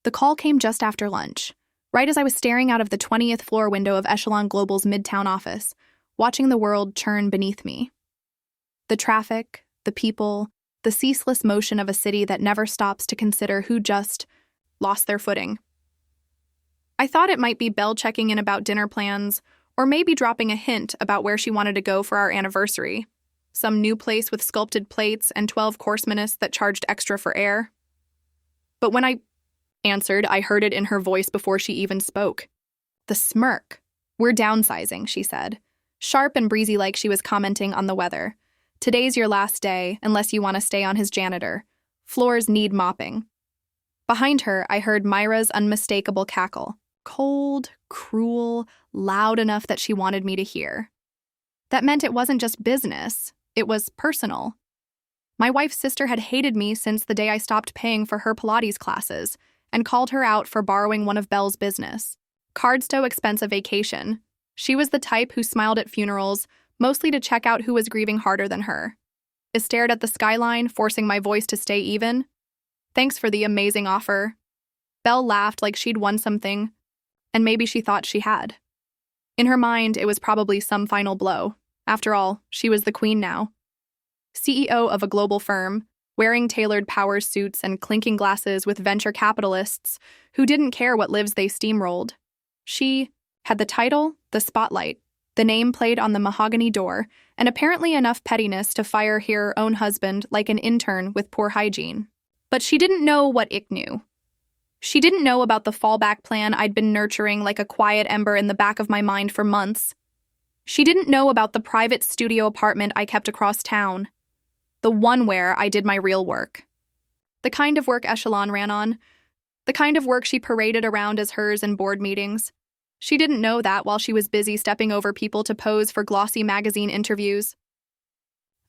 The call came just after lunch, right as I was staring out of the 20th floor window of Echelon Global's Midtown office, watching the world churn beneath me. The traffic, the people, the ceaseless motion of a city that never stops to consider who just lost their footing. I thought it might be Belle checking in about dinner plans, or maybe dropping a hint about where she wanted to go for our anniversary. Some new place with sculpted plates and 12-course menus that charged extra for air. But when I answered, I heard it in her voice before she even spoke. The smirk. "We're downsizing," she said, sharp and breezy like she was commenting on the weather. "Today's your last day, unless you want to stay on as janitor. Floors need mopping." Behind her, I heard Myra's unmistakable cackle. Cold, cruel, loud enough that she wanted me to hear. That meant it wasn't just business, it was personal. My wife's sister had hated me since the day I stopped paying for her Pilates classes and called her out for borrowing one of Belle's business. Cardstow expensive vacation. She was the type who smiled at funerals, mostly to check out who was grieving harder than her. I stared at the skyline, forcing my voice to stay even. "Thanks for the amazing offer." Belle laughed like she'd won something, and maybe she thought she had. In her mind, it was probably some final blow. After all, she was the queen now. CEO of a global firm, wearing tailored power suits and clinking glasses with venture capitalists who didn't care what lives they steamrolled. She had the title, the spotlight, the name played on the mahogany door, and apparently enough pettiness to fire her own husband like an intern with poor hygiene. But she didn't know what Ick knew. She didn't know about the fallback plan I'd been nurturing like a quiet ember in the back of my mind for months. She didn't know about the private studio apartment I kept across town. The one where I did my real work. The kind of work Echelon ran on. The kind of work she paraded around as hers in board meetings. She didn't know that while she was busy stepping over people to pose for glossy magazine interviews.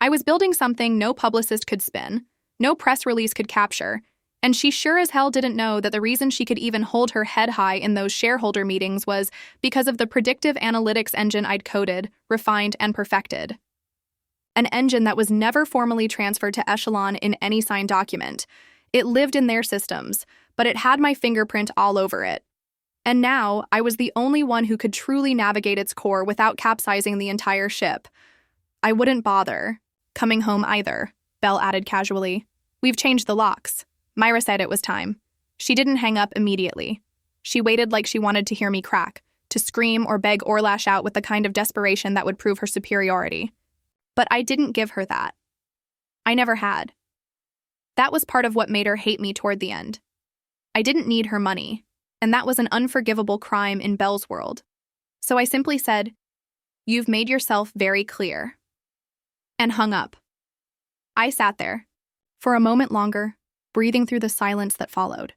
I was building something no publicist could spin, no press release could capture, and she sure as hell didn't know that the reason she could even hold her head high in those shareholder meetings was because of the predictive analytics engine I'd coded, refined, and perfected. An engine that was never formally transferred to Echelon in any signed document. It lived in their systems, but it had my fingerprint all over it. And now, I was the only one who could truly navigate its core without capsizing the entire ship. I wouldn't bother coming home either, Belle added casually. "We've changed the locks." Myra said it was time. She didn't hang up immediately. She waited like she wanted to hear me crack, to scream or beg or lash out with the kind of desperation that would prove her superiority. But I didn't give her that. I never had. That was part of what made her hate me toward the end. I didn't need her money, and that was an unforgivable crime in Belle's world. So I simply said, "You've made yourself very clear," and hung up. I sat there, for a moment longer, breathing through the silence that followed.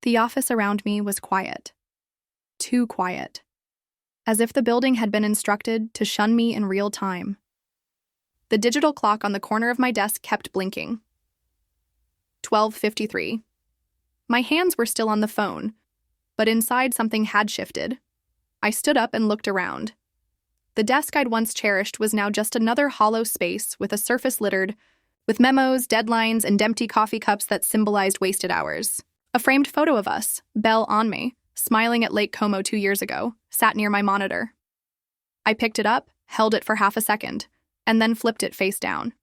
The office around me was quiet. Too quiet. As if the building had been instructed to shun me in real time. The digital clock on the corner of my desk kept blinking. 12:53. My hands were still on the phone, but inside something had shifted. I stood up and looked around. The desk I'd once cherished was now just another hollow space with a surface littered with memos, deadlines, and empty coffee cups that symbolized wasted hours. A framed photo of us, Belle on me, smiling at Lake Como 2 years ago, sat near my monitor. I picked it up, held it for half a second, and then flipped it face down.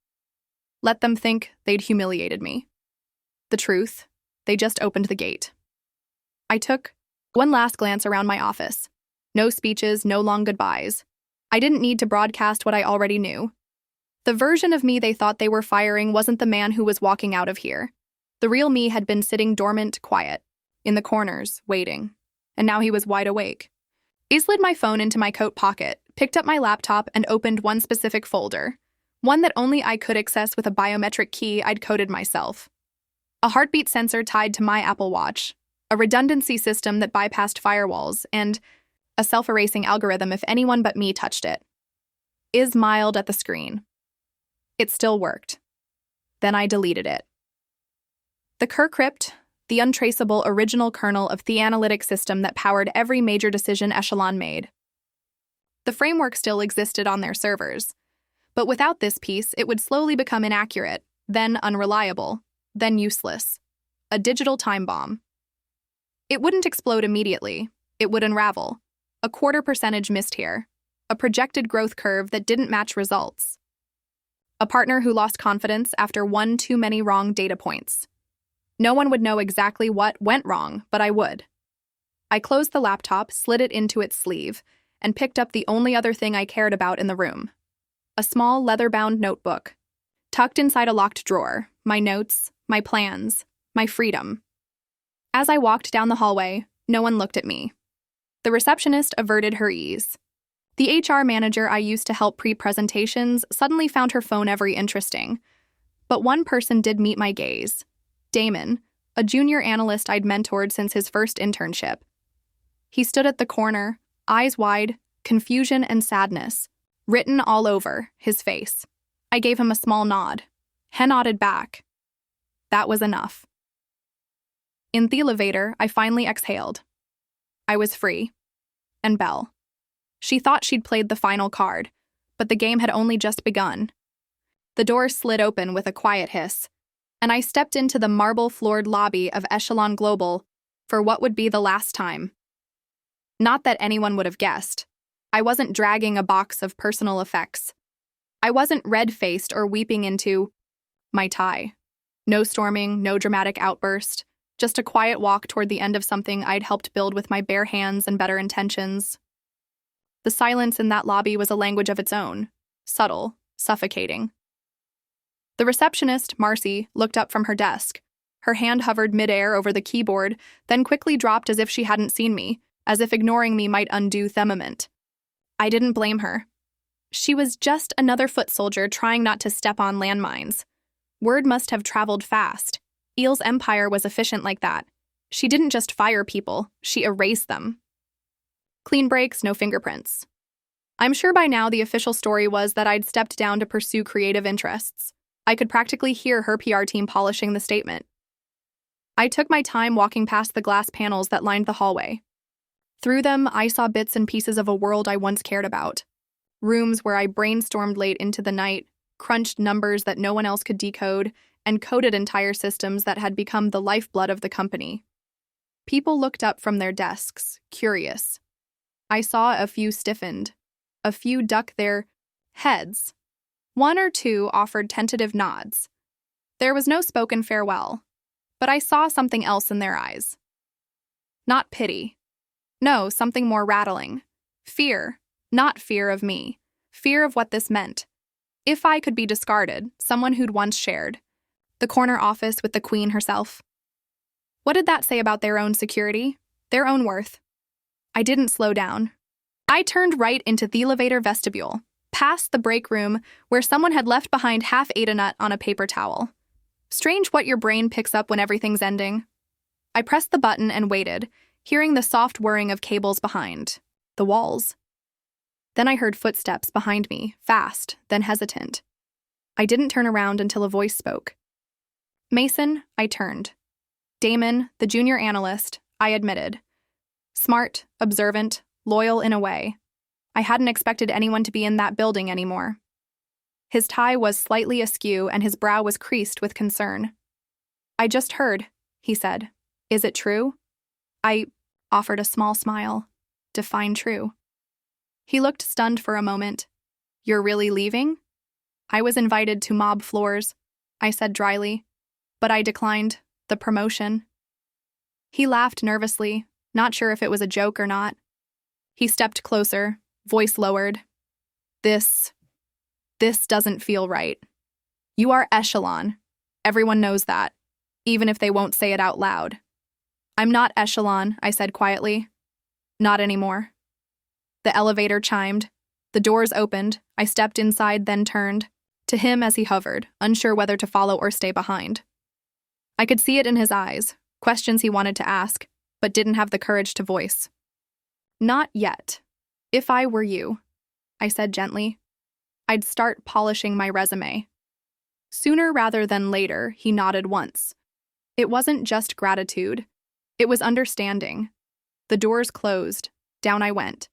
Let them think they'd humiliated me. The truth, they just opened the gate. I took one last glance around my office. No speeches, no long goodbyes. I didn't need to broadcast what I already knew. The version of me they thought they were firing wasn't the man who was walking out of here. The real me had been sitting dormant, quiet, in the corners, waiting. And now he was wide awake. I slid my phone into my coat pocket, picked up my laptop, and opened one specific folder. One that only I could access with a biometric key I'd coded myself. A heartbeat sensor tied to my Apple Watch. A redundancy system that bypassed firewalls, and a self-erasing algorithm if anyone but me touched it. I smiled at the screen. It still worked. Then I deleted it. The Kercrypt, the untraceable original kernel of the analytic system that powered every major decision Echelon made. The framework still existed on their servers, but without this piece, it would slowly become inaccurate, then unreliable, then useless. A digital time bomb. It wouldn't explode immediately. It would unravel. A 0.25% missed here. A projected growth curve that didn't match results. A partner who lost confidence after one too many wrong data points. No one would know exactly what went wrong, but I would. I closed the laptop, slid it into its sleeve, and picked up the only other thing I cared about in the room. A small leather-bound notebook. Tucked inside a locked drawer, my notes, my plans, my freedom. As I walked down the hallway, no one looked at me. The receptionist averted her ease. The HR manager I used to help pre-presentations suddenly found her phone very interesting. But one person did meet my gaze. Damon, a junior analyst I'd mentored since his first internship. He stood at the corner, eyes wide, confusion and sadness, written all over his face. I gave him a small nod. He nodded back. That was enough. In the elevator, I finally exhaled. I was free. And Belle. She thought she'd played the final card, but the game had only just begun. The door slid open with a quiet hiss, and I stepped into the marble-floored lobby of Echelon Global for what would be the last time. Not that anyone would have guessed. I wasn't dragging a box of personal effects. I wasn't red-faced or weeping into my tie. No storming, no dramatic outburst, just a quiet walk toward the end of something I'd helped build with my bare hands and better intentions. The silence in that lobby was a language of its own, subtle, suffocating. The receptionist, Marcy, looked up from her desk. Her hand hovered midair over the keyboard, then quickly dropped as if she hadn't seen me, as if ignoring me might undo Themament. I didn't blame her. She was just another foot soldier trying not to step on landmines. Word must have traveled fast. Eel's empire was efficient like that. She didn't just fire people, she erased them. Clean breaks, no fingerprints. I'm sure by now the official story was that I'd stepped down to pursue creative interests. I could practically hear her PR team polishing the statement. I took my time walking past the glass panels that lined the hallway. Through them, I saw bits and pieces of a world I once cared about. Rooms where I brainstormed late into the night, crunched numbers that no one else could decode, and coded entire systems that had become the lifeblood of the company. People looked up from their desks, curious. I saw a few stiffened. A few duck their heads. One or two offered tentative nods. There was no spoken farewell, but I saw something else in their eyes. Not pity. No, something more rattling. Fear. Not fear of me. Fear of what this meant. If I could be discarded, someone who'd once shared. The corner office with the queen herself. What did that say about their own security? Their own worth? I didn't slow down. I turned right into the elevator vestibule, past the break room where someone had left behind half-ate a nut on a paper towel. Strange what your brain picks up when everything's ending. I pressed the button and waited, hearing the soft whirring of cables behind. The walls. Then I heard footsteps behind me, fast, then hesitant. I didn't turn around until a voice spoke. Mason, I turned. Damon, the junior analyst, I admitted. Smart, observant, loyal in a way. I hadn't expected anyone to be in that building anymore. His tie was slightly askew and his brow was creased with concern. I just heard, he said. Is it true? I offered a small smile. Define true. He looked stunned for a moment. You're really leaving? I was invited to mob floors, I said dryly, but I declined the promotion. He laughed nervously, not sure if it was a joke or not. He stepped closer, voice lowered. This doesn't feel right. You are Echelon. Everyone knows that, even if they won't say it out loud. I'm not Echelon, I said quietly. Not anymore. The elevator chimed. The doors opened. I stepped inside, then turned. To him as he hovered, unsure whether to follow or stay behind. I could see it in his eyes, questions he wanted to ask, but didn't have the courage to voice. Not yet. If I were you, I said gently, I'd start polishing my resume. Sooner rather than later, he nodded once. It wasn't just gratitude. It was understanding. The doors closed. Down I went.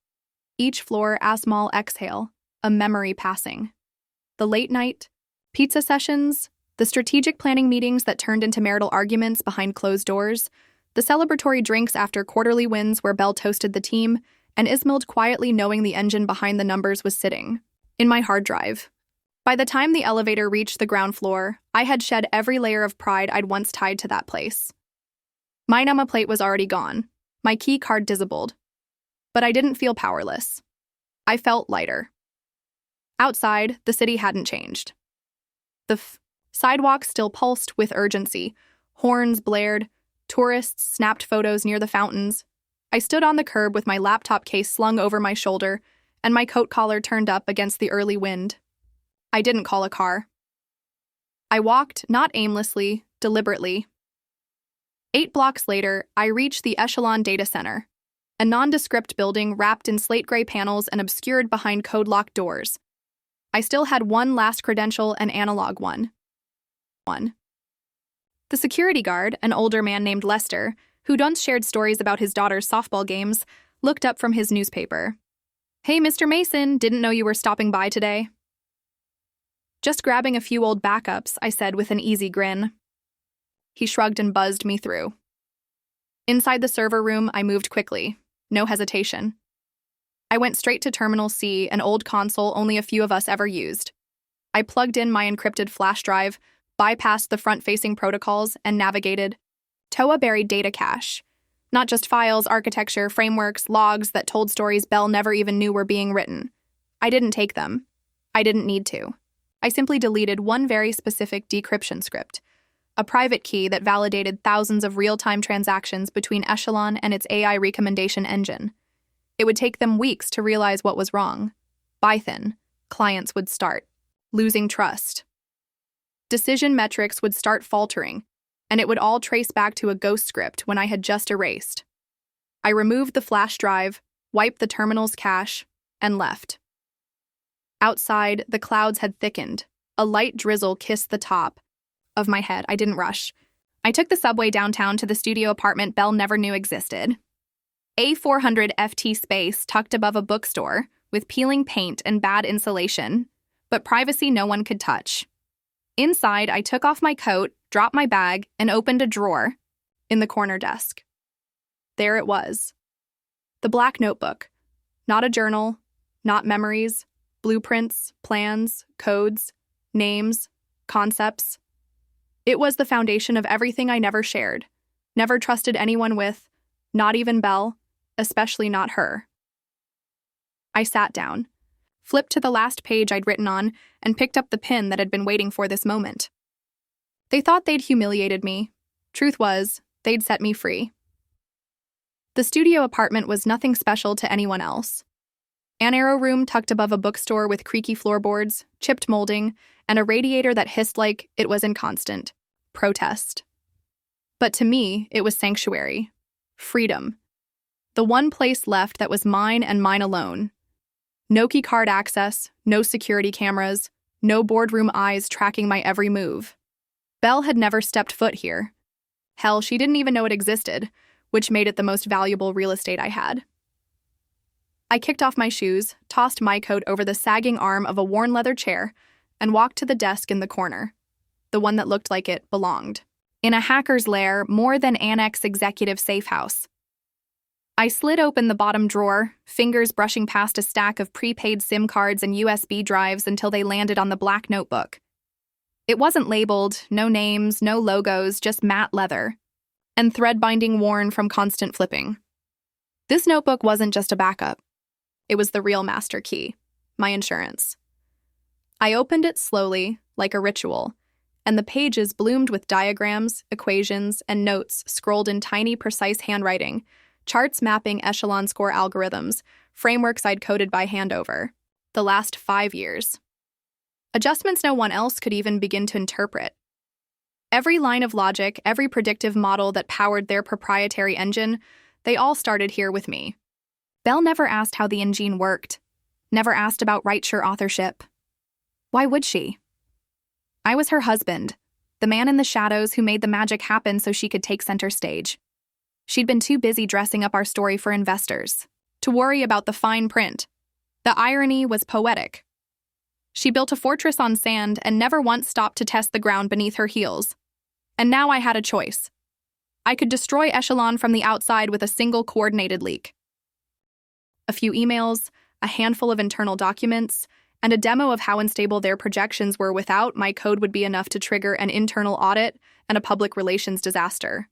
Each floor a small exhale, a memory passing. The late night, pizza sessions, the strategic planning meetings that turned into marital arguments behind closed doors, The celebratory drinks after quarterly wins where Belle toasted the team, and Ismailed quietly knowing the engine behind the numbers was sitting in my hard drive. By the time the elevator reached the ground floor, I had shed every layer of pride I'd once tied to that place. My number plate was already gone, my key card disabled. But I didn't feel powerless. I felt lighter. Outside, the city hadn't changed. The sidewalk still pulsed with urgency. Horns blared. Tourists snapped photos near the fountains. I stood on the curb with my laptop case slung over my shoulder and my coat collar turned up against the early wind. I didn't call a car. I walked, not aimlessly, deliberately. 8 blocks later, I reached the Echelon Data Center, a nondescript building wrapped in slate gray panels and obscured behind code-locked doors. I still had one last credential, an analog one. The security guard, an older man named Lester, who'd once shared stories about his daughter's softball games, looked up from his newspaper. "Hey, Mr. Mason, didn't know you were stopping by today." "Just grabbing a few old backups," I said with an easy grin. He shrugged and buzzed me through. Inside the server room, I moved quickly. No hesitation. I went straight to Terminal C, an old console only a few of us ever used. I plugged in my encrypted flash drive, bypassed the front-facing protocols, and navigated. TOA buried data cache. Not just files, architecture, frameworks, logs that told stories Belle never even knew were being written. I didn't take them. I didn't need to. I simply deleted one very specific decryption script, a private key that validated thousands of real-time transactions between Echelon and its AI recommendation engine. It would take them weeks to realize what was wrong. By then, clients would start losing trust. Decision metrics would start faltering, and it would all trace back to a ghost script when I had just erased. I removed the flash drive, wiped the terminal's cache, and left. Outside, the clouds had thickened. A light drizzle kissed the top of my head. I didn't rush. I took the subway downtown to the studio apartment Belle never knew existed. A 400 FT space tucked above a bookstore, with peeling paint and bad insulation, but privacy no one could touch. Inside, I took off my coat, dropped my bag, and opened a drawer in the corner desk. There it was. The black notebook. Not a journal, not memories, blueprints, plans, codes, names, concepts. It was the foundation of everything I never shared, never trusted anyone with, not even Belle, especially not her. I sat down, flipped to the last page I'd written on, and picked up the pen that had been waiting for this moment. They thought they'd humiliated me. Truth was, they'd set me free. The studio apartment was nothing special to anyone else. An arrow room tucked above a bookstore with creaky floorboards, chipped molding, and a radiator that hissed like it was in constant protest. But to me, it was sanctuary. Freedom. The one place left that was mine and mine alone. No key card access, no security cameras, no boardroom eyes tracking my every move. Belle had never stepped foot here. Hell, she didn't even know it existed, which made it the most valuable real estate I had. I kicked off my shoes, tossed my coat over the sagging arm of a worn leather chair, and walked to the desk in the corner, the one that looked like it belonged in a hacker's lair more than Annex executive safe house. I slid open the bottom drawer, fingers brushing past a stack of prepaid SIM cards and USB drives until they landed on the black notebook. It wasn't labeled, no names, no logos, just matte leather, and thread binding worn from constant flipping. This notebook wasn't just a backup. It was the real master key, my insurance. I opened it slowly, like a ritual, and the pages bloomed with diagrams, equations, and notes scrolled in tiny, precise handwriting, charts mapping Echelon score algorithms, frameworks I'd coded by hand over the last 5 years. Adjustments no one else could even begin to interpret. Every line of logic, every predictive model that powered their proprietary engine, they all started here with me. Belle never asked how the engine worked, never asked about right-share authorship. Why would she? I was her husband, the man in the shadows who made the magic happen so she could take center stage. She'd been too busy dressing up our story for investors to worry about the fine print. The irony was poetic. She built a fortress on sand and never once stopped to test the ground beneath her heels. And now I had a choice. I could destroy Echelon from the outside with a single coordinated leak. A few emails, a handful of internal documents, and a demo of how unstable their projections were without my code would be enough to trigger an internal audit and a public relations disaster.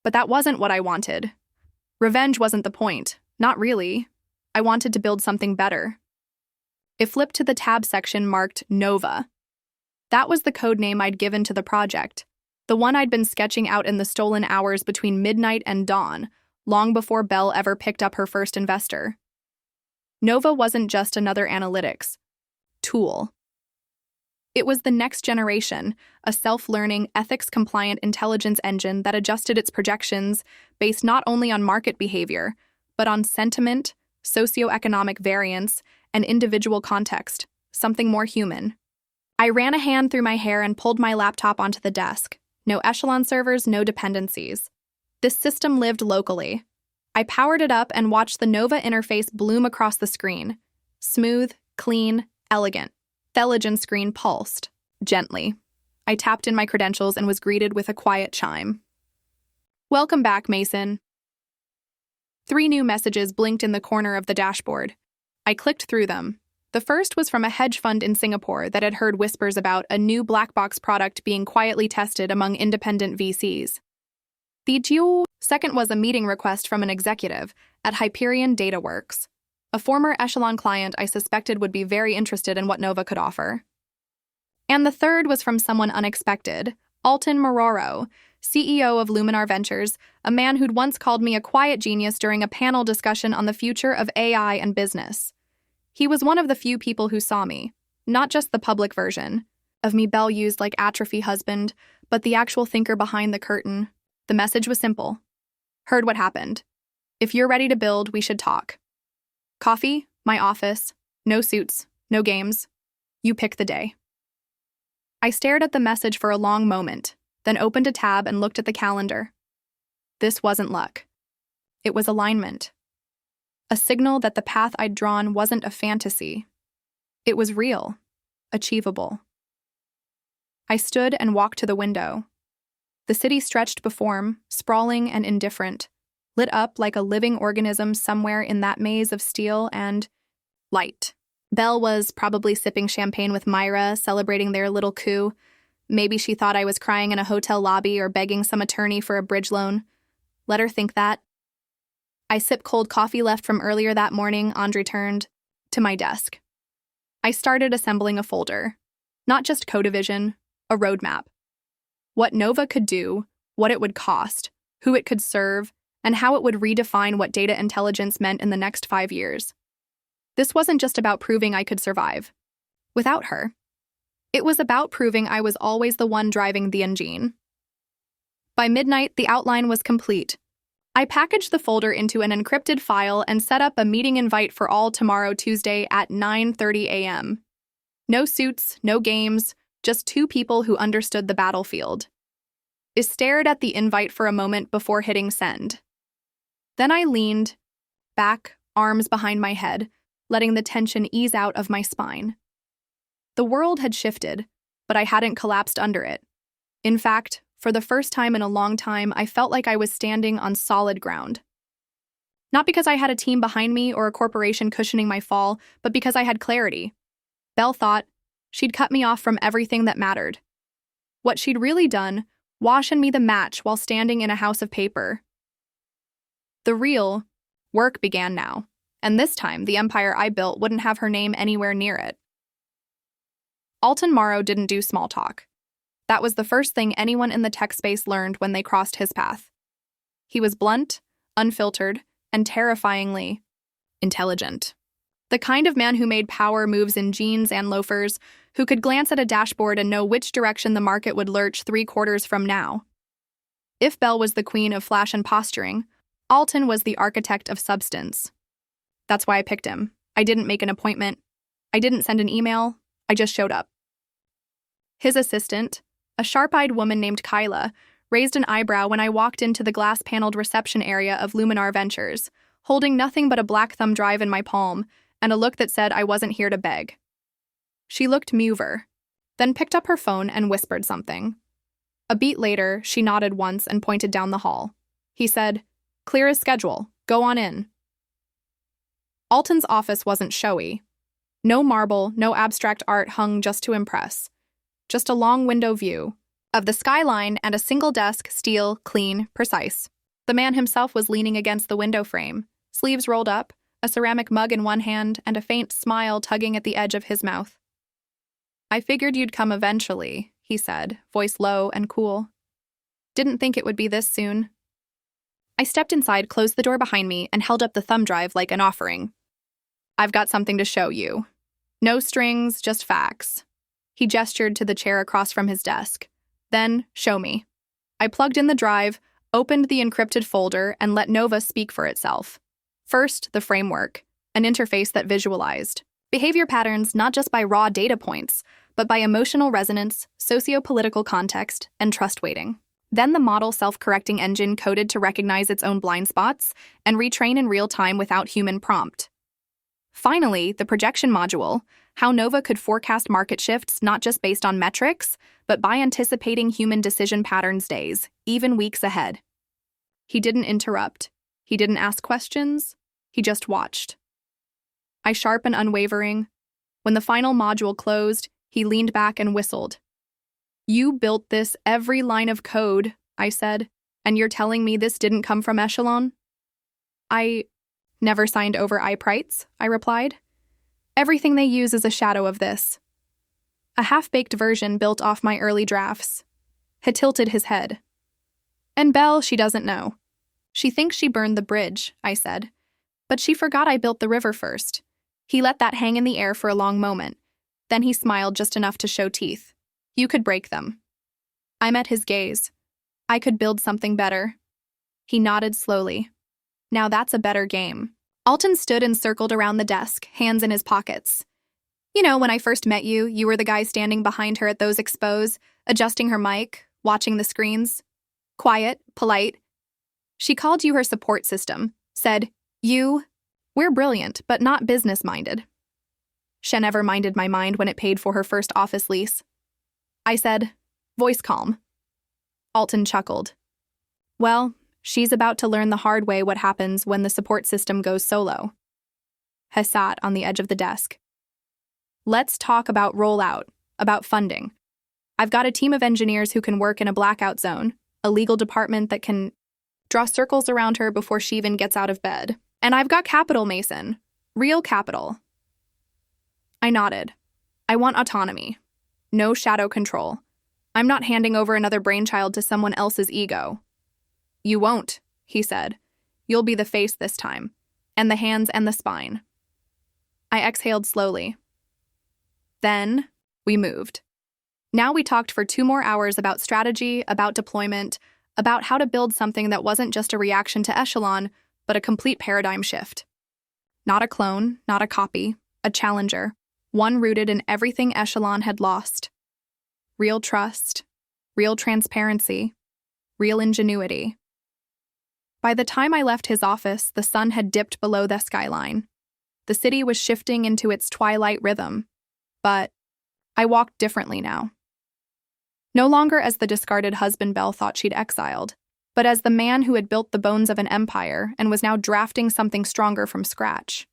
But that wasn't what I wanted. Revenge wasn't the point. Not really. I wanted to build something better. It flipped to the tab section marked Nova. That was the code name I'd given to the project, the one I'd been sketching out in the stolen hours between midnight and dawn, long before Belle ever picked up her first investor. Nova wasn't just another analytics tool. It was the next generation, a self-learning, ethics-compliant intelligence engine that adjusted its projections based not only on market behavior, but on sentiment, socioeconomic variance, and individual context, something more human. I ran a hand through my hair and pulled my laptop onto the desk. No Echelon servers, no dependencies. This system lived locally. I powered it up and watched the Nova interface bloom across the screen. Smooth, clean, elegant. Theligen screen pulsed. Gently. I tapped in my credentials and was greeted with a quiet chime. Welcome back, Mason. 3 new messages blinked in the corner of the dashboard. I clicked through them. The first was from a hedge fund in Singapore that had heard whispers about a new black box product being quietly tested among independent VCs. The second was a meeting request from an executive at Hyperion DataWorks, a former Echelon client I suspected would be very interested in what Nova could offer. And the third was from someone unexpected, Alton Mororo, CEO of Luminar Ventures, a man who'd once called me a quiet genius during a panel discussion on the future of AI and business. He was one of the few people who saw me, not just the public version of me Belle used like atrophy husband, but the actual thinker behind the curtain. The message was simple. Heard what happened. If you're ready to build, we should talk. Coffee, my office, no suits, no games. You pick the day. I stared at the message for a long moment, then opened a tab and looked at the calendar. This wasn't luck. It was alignment. A signal that the path I'd drawn wasn't a fantasy. It was real, achievable. I stood and walked to the window. The city stretched before me, sprawling and indifferent, lit up like a living organism somewhere in that maze of steel and light. Belle was probably sipping champagne with Myra, celebrating their little coup. Maybe she thought I was crying in a hotel lobby or begging some attorney for a bridge loan. Let her think that. I sipped cold coffee left from earlier that morning and returned to my desk. I started assembling a folder. Not just Codevision, a roadmap. What Nova could do, what it would cost, who it could serve, and how it would redefine what data intelligence meant in the next 5 years. This wasn't just about proving I could survive without her. It was about proving I was always the one driving the engine. By midnight, the outline was complete. I packaged the folder into an encrypted file and set up a meeting invite for all tomorrow Tuesday at 9:30 a.m. No suits, no games, just 2 people who understood the battlefield. I stared at the invite for a moment before hitting send. Then I leaned back, arms behind my head, letting the tension ease out of my spine. The world had shifted, but I hadn't collapsed under it. In fact, for the first time in a long time, I felt like I was standing on solid ground. Not because I had a team behind me or a corporation cushioning my fall, but because I had clarity. Belle thought she'd cut me off from everything that mattered. What she'd really done, wash in me the match while standing in a house of paper. The real work began now, and this time the empire I built wouldn't have her name anywhere near it. Alton Mororo didn't do small talk. That was the first thing anyone in the tech space learned when they crossed his path. He was blunt, unfiltered, and terrifyingly intelligent. The kind of man who made power moves in jeans and loafers, who could glance at a dashboard and know which direction the market would lurch 3 quarters from now. If Belle was the queen of flash and posturing, Alton was the architect of substance. That's why I picked him. I didn't make an appointment. I didn't send an email. I just showed up. His assistant, a sharp-eyed woman named Kyla, raised an eyebrow when I walked into the glass-paneled reception area of Luminar Ventures, holding nothing but a black thumb drive in my palm and a look that said I wasn't here to beg. She looked Muver, then picked up her phone and whispered something. A beat later, she nodded once and pointed down the hall. He said, "Clear as schedule. Go on in." Alton's office wasn't showy. No marble, no abstract art hung just to impress. Just a long window view of the skyline and a single desk, steel, clean, precise. The man himself was leaning against the window frame, sleeves rolled up, a ceramic mug in one hand, and a faint smile tugging at the edge of his mouth. "I figured you'd come eventually," he said, voice low and cool. "Didn't think it would be this soon." I stepped inside, closed the door behind me, and held up the thumb drive like an offering. "I've got something to show you. No strings, just facts." He gestured to the chair across from his desk. "Then, show me." I plugged in the drive, opened the encrypted folder, and let Nova speak for itself. First, the framework, an interface that visualized behavior patterns not just by raw data points, but by emotional resonance, socio-political context, and trust weighting. Then the model self-correcting engine coded to recognize its own blind spots and retrain in real time without human prompt. Finally, the projection module, how Nova could forecast market shifts not just based on metrics, but by anticipating human decision patterns days, even weeks ahead. He didn't interrupt. He didn't ask questions. He just watched. I sharp and unwavering. When the final module closed, he leaned back and whistled. "You built this, every line of code," I said, "and you're telling me this didn't come from Echelon?" "I never signed over iPrites," I replied. "Everything they use is a shadow of this. A half-baked version built off my early drafts." He tilted his head. "And Belle, she doesn't know. She thinks she burned the bridge," I said. "But she forgot I built the river first." He let that hang in the air for a long moment. Then he smiled just enough to show teeth. "You could break them." I met his gaze. "I could build something better." He nodded slowly. "Now that's a better game." Alton stood and circled around the desk, hands in his pockets. "You know, when I first met you, you were the guy standing behind her at those expos, adjusting her mic, watching the screens. Quiet, polite. She called you her support system, said, we're brilliant, but not business-minded. She never minded my mind when it paid for her first office lease." I said, voice calm. Alton chuckled. "Well, she's about to learn the hard way what happens when the support system goes solo." He sat on the edge of the desk. "Let's talk about rollout, about funding. I've got a team of engineers who can work in a blackout zone, a legal department that can draw circles around her before she even gets out of bed. And I've got capital, Mason. Real capital." I nodded. "I want autonomy. No shadow control. I'm not handing over another brainchild to someone else's ego." "You won't," he said. "You'll be the face this time, and the hands and the spine." I exhaled slowly. Then we moved. Now we talked for 2 more hours about strategy, about deployment, about how to build something that wasn't just a reaction to Echelon, but a complete paradigm shift. Not a clone, not a copy, a challenger, one rooted in everything Echelon had lost. Real trust, real transparency, real ingenuity. By the time I left his office, the sun had dipped below the skyline. The city was shifting into its twilight rhythm. But I walked differently now. No longer as the discarded husband Belle thought she'd exiled, but as the man who had built the bones of an empire and was now drafting something stronger from scratch.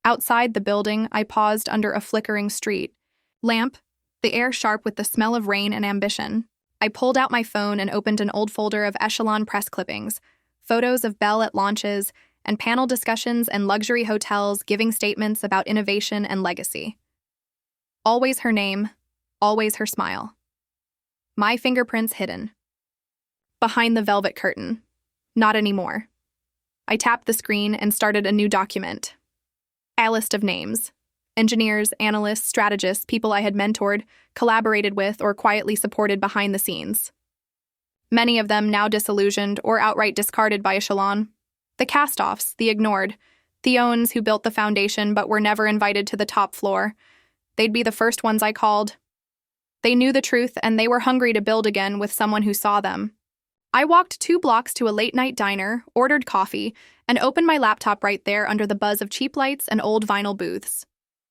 Outside the building, I paused under a flickering street lamp, the air sharp with the smell of rain and ambition. I pulled out my phone and opened an old folder of Echelon press clippings, photos of Belle at launches, and panel discussions and luxury hotels giving statements about innovation and legacy. Always her name, always her smile. My fingerprints hidden. Behind the velvet curtain. Not anymore. I tapped the screen and started a new document. A list of names. Engineers, analysts, strategists, people I had mentored, collaborated with, or quietly supported behind the scenes. Many of them now disillusioned or outright discarded by Echelon. The cast-offs, the ignored, the Owens who built the foundation but were never invited to the top floor. They'd be the first ones I called. They knew the truth and they were hungry to build again with someone who saw them. I walked 2 blocks to a late-night diner, ordered coffee, and opened my laptop right there under the buzz of cheap lights and old vinyl booths.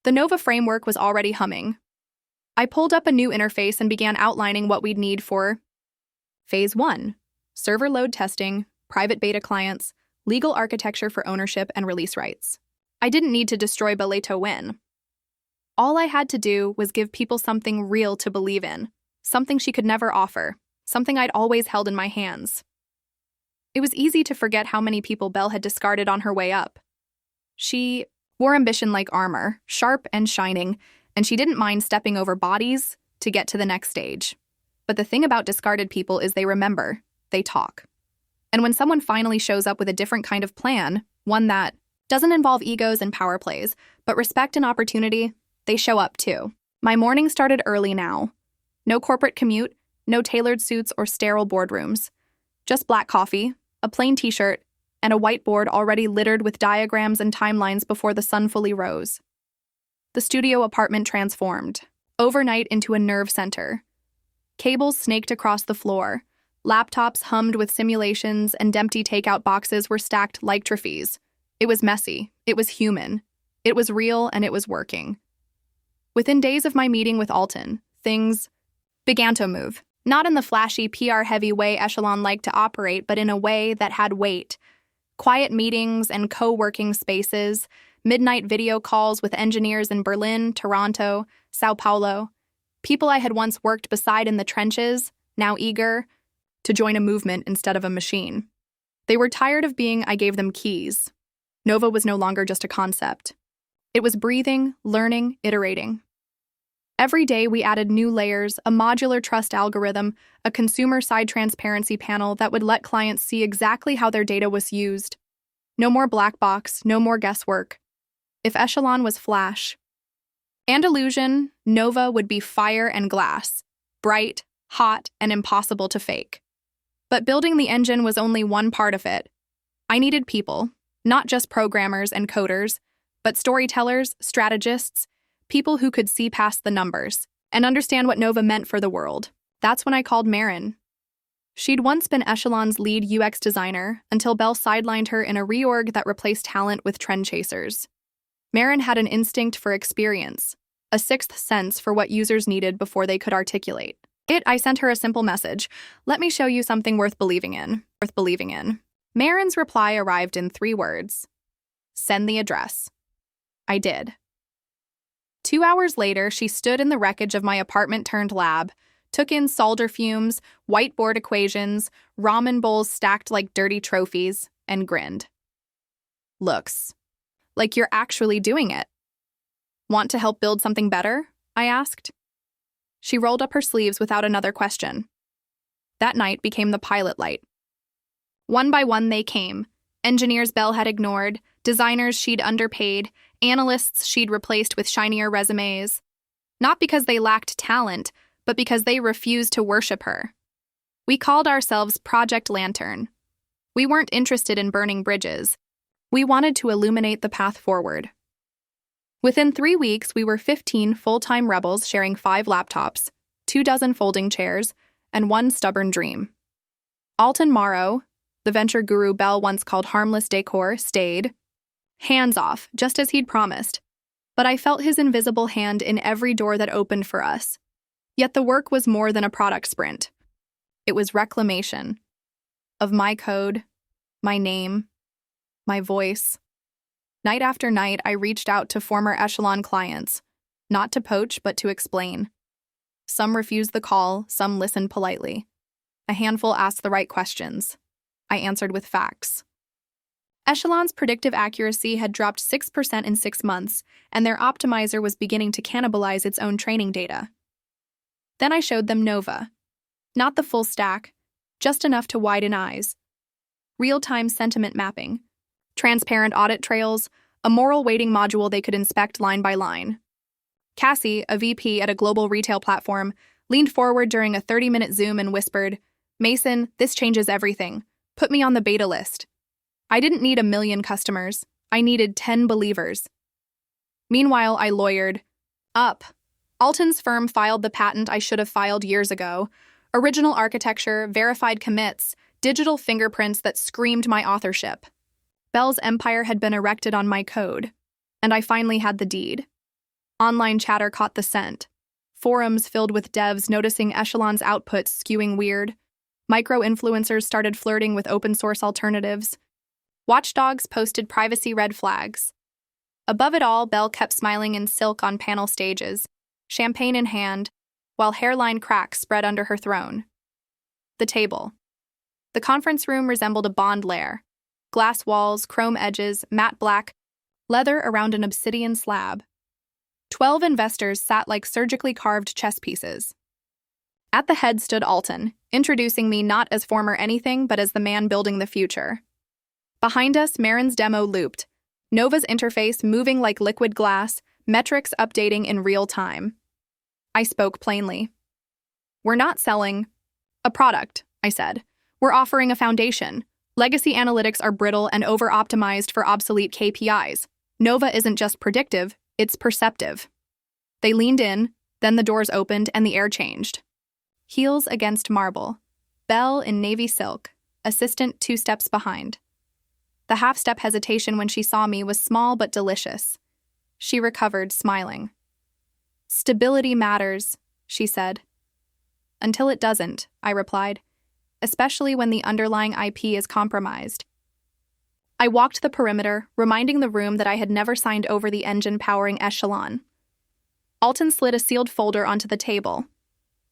The Nova framework was already humming. I pulled up a new interface and began outlining what we'd need for Phase 1. Server load testing, private beta clients, legal architecture for ownership and release rights. I didn't need to destroy Belay to win. All I had to do was give people something real to believe in, something she could never offer, something I'd always held in my hands. It was easy to forget how many people Belle had discarded on her way up. She wore ambition like armor, sharp and shining, and she didn't mind stepping over bodies to get to the next stage. But the thing about discarded people is they remember, they talk. And when someone finally shows up with a different kind of plan, one that doesn't involve egos and power plays, but respect and opportunity, they show up too. My morning started early now. No corporate commute, no tailored suits or sterile boardrooms. Just black coffee, a plain t-shirt, and a whiteboard already littered with diagrams and timelines before the sun fully rose. The studio apartment transformed, overnight into a nerve center. Cables snaked across the floor. Laptops hummed with simulations and empty takeout boxes were stacked like trophies. It was messy. It was human. It was real, and it was working. Within days of my meeting with Alton, things began to move. Not in the flashy, PR-heavy way Echelon liked to operate, but in a way that had weight. Quiet meetings and co-working spaces, midnight video calls with engineers in Berlin, Toronto, Sao Paulo. People I had once worked beside in the trenches, now eager to join a movement instead of a machine. They were tired of being I gave them keys. Nova was no longer just a concept. It was breathing, learning, iterating. Every day we added new layers, a modular trust algorithm, a consumer-side transparency panel that would let clients see exactly how their data was used. No more black box, no more guesswork. If Echelon was flash and illusion, Nova would be fire and glass, bright, hot, and impossible to fake. But building the engine was only one part of it. I needed people, not just programmers and coders, but storytellers, strategists, people who could see past the numbers and understand what Nova meant for the world. That's when I called Marin. She'd once been Echelon's lead UX designer until Belle sidelined her in a reorg that replaced talent with trend chasers. Marin had an instinct for experience, a sixth sense for what users needed before they could articulate. I sent her a simple message. Let me show you something worth believing in. Marin's reply arrived in 3 words. Send the address. I did. 2 hours later, she stood in the wreckage of my apartment-turned-lab, took in solder fumes, whiteboard equations, ramen bowls stacked like dirty trophies, and grinned. Looks like you're actually doing it. Want to help build something better? I asked. She rolled up her sleeves without another question. That night became the pilot light. One by one they came. Engineers Belle had ignored, designers she'd underpaid, analysts she'd replaced with shinier resumes. Not because they lacked talent, but because they refused to worship her. We called ourselves Project Lantern. We weren't interested in burning bridges. We wanted to illuminate the path forward. Within 3 weeks, we were 15 full-time rebels sharing 5 laptops, 24 folding chairs, and 1 stubborn dream. Alton Morrow, the venture guru Belle once called harmless decor, stayed. Hands off, just as he'd promised. But I felt his invisible hand in every door that opened for us. Yet the work was more than a product sprint. It was reclamation of my code, my name, my voice. Night after night, I reached out to former Echelon clients, not to poach, but to explain. Some refused the call, some listened politely. A handful asked the right questions. I answered with facts. Echelon's predictive accuracy had dropped 6% in 6 months, and their optimizer was beginning to cannibalize its own training data. Then I showed them Nova. Not the full stack, just enough to widen eyes. Real-time sentiment mapping, transparent audit trails, a moral weighting module they could inspect line by line. Cassie, a VP at a global retail platform, leaned forward during a 30-minute Zoom and whispered, "Mason, this changes everything. Put me on the beta list." I didn't need 1 million customers. I needed 10 believers. Meanwhile, I lawyered. Up. Alton's firm filed the patent I should have filed years ago. Original architecture, verified commits, digital fingerprints that screamed my authorship. Belle's empire had been erected on my code, and I finally had the deed. Online chatter caught the scent. Forums filled with devs noticing Echelon's outputs skewing weird. Micro-influencers started flirting with open-source alternatives. Watchdogs posted privacy red flags. Above it all, Belle kept smiling in silk on panel stages, champagne in hand, while hairline cracks spread under her throne. The table. The conference room resembled a Bond lair. Glass walls, chrome edges, matte black, leather around an obsidian slab. 12 investors sat like surgically carved chess pieces. At the head stood Alton, introducing me not as former anything but as the man building the future. Behind us, Marin's demo looped, Nova's interface moving like liquid glass, metrics updating in real time. I spoke plainly. "We're not selling a product," I said. "We're offering a foundation. Legacy analytics are brittle and over-optimized for obsolete KPIs. Nova isn't just predictive, it's perceptive." They leaned in, then the doors opened and the air changed. Heels against marble. Belle in navy silk, assistant 2 steps behind. The half-step hesitation when she saw me was small but delicious. She recovered, smiling. "Stability matters," she said. "Until it doesn't," I replied, "especially when the underlying IP is compromised." I walked the perimeter, reminding the room that I had never signed over the engine powering Echelon. Alton slid a sealed folder onto the table.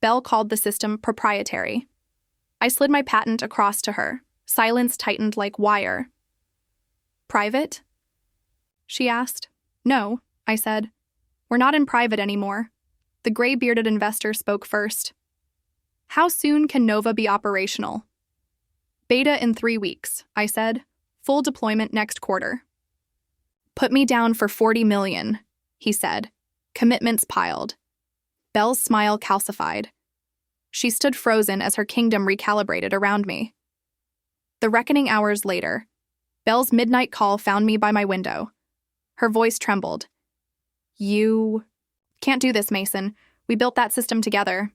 Belle called the system proprietary. I slid my patent across to her. Silence tightened like wire. "Private?" she asked. "No," I said. "We're not in private anymore." The gray-bearded investor spoke first. "How soon can Nova be operational?" "Beta in 3 weeks," I said. "Full deployment next quarter." "Put me down for 40 million, he said. Commitments piled. Belle's smile calcified. She stood frozen as her kingdom recalibrated around me. The reckoning hours later, Belle's midnight call found me by my window. Her voice trembled. "You can't do this, Mason. We built that system together."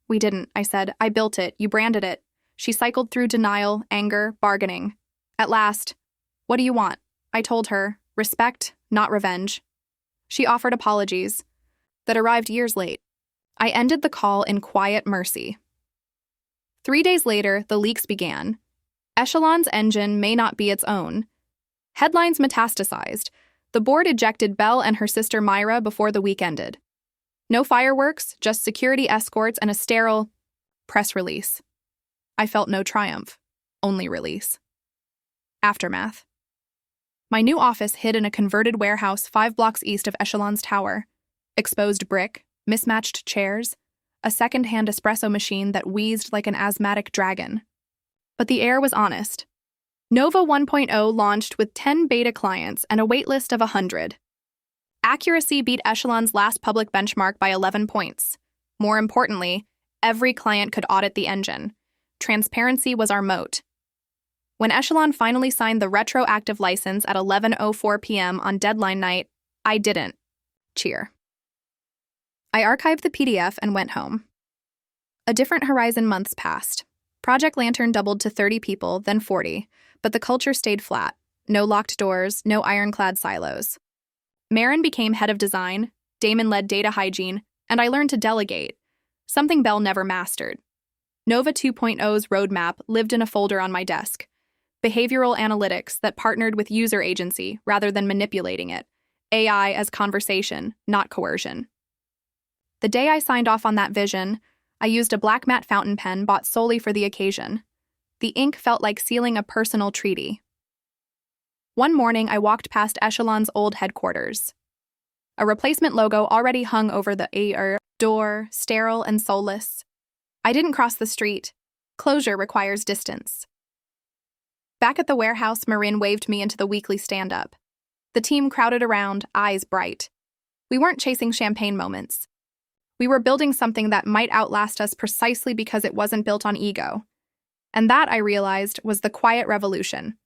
"We didn't," I said. "I built it. You branded it." She cycled through denial, anger, bargaining. At last, "What do you want?" I told her. Respect, not revenge. She offered apologies that arrived years late. I ended the call in quiet mercy. 3 days later, the leaks began. Echelon's engine may not be its own. Headlines metastasized. The board ejected Belle and her sister Myra before the week ended. No fireworks, just security escorts and a sterile press release. I felt no triumph, only release. Aftermath. My new office hid in a converted warehouse 5 blocks east of Echelon's tower. Exposed brick, mismatched chairs, a second-hand espresso machine that wheezed like an asthmatic dragon. But the air was honest. Nova 1.0 launched with 10 beta clients and a waitlist of 100. Accuracy beat Echelon's last public benchmark by 11 points. More importantly, every client could audit the engine. Transparency was our moat. When Echelon finally signed the retroactive license at 11:04 p.m. on deadline night, I didn't cheer. I archived the PDF and went home. A different Horizon months passed. Project Lantern doubled to 30 people, then 40, but the culture stayed flat. No locked doors, no ironclad silos. Marin became head of design, Damon led data hygiene, and I learned to delegate, something Belle never mastered. Nova 2.0's roadmap lived in a folder on my desk. Behavioral analytics that partnered with user agency rather than manipulating it. AI as conversation, not coercion. The day I signed off on that vision, I used a black matte fountain pen bought solely for the occasion. The ink felt like sealing a personal treaty. One morning, I walked past Echelon's old headquarters. A replacement logo already hung over the door, sterile and soulless. I didn't cross the street. Closure requires distance. Back at the warehouse, Marin waved me into the weekly stand-up. The team crowded around, eyes bright. We weren't chasing champagne moments. We were building something that might outlast us precisely because it wasn't built on ego. And that, I realized, was the quiet revolution.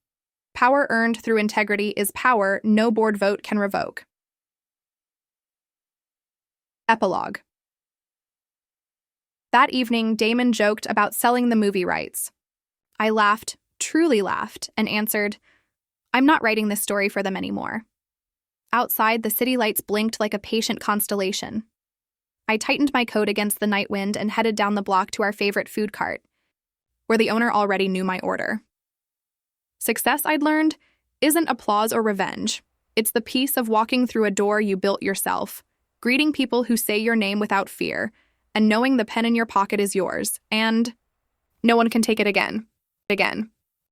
Power earned through integrity is power no board vote can revoke. Epilogue. That evening, Damon joked about selling the movie rights. I laughed, truly laughed, and answered, "I'm not writing this story for them anymore." Outside, the city lights blinked like a patient constellation. I tightened my coat against the night wind and headed down the block to our favorite food cart. where the owner already knew my order. Success, I'd learned, isn't applause or revenge. It's the peace of walking through a door you built yourself, greeting people who say your name without fear, and knowing the pen in your pocket is yours, and no one can take it again.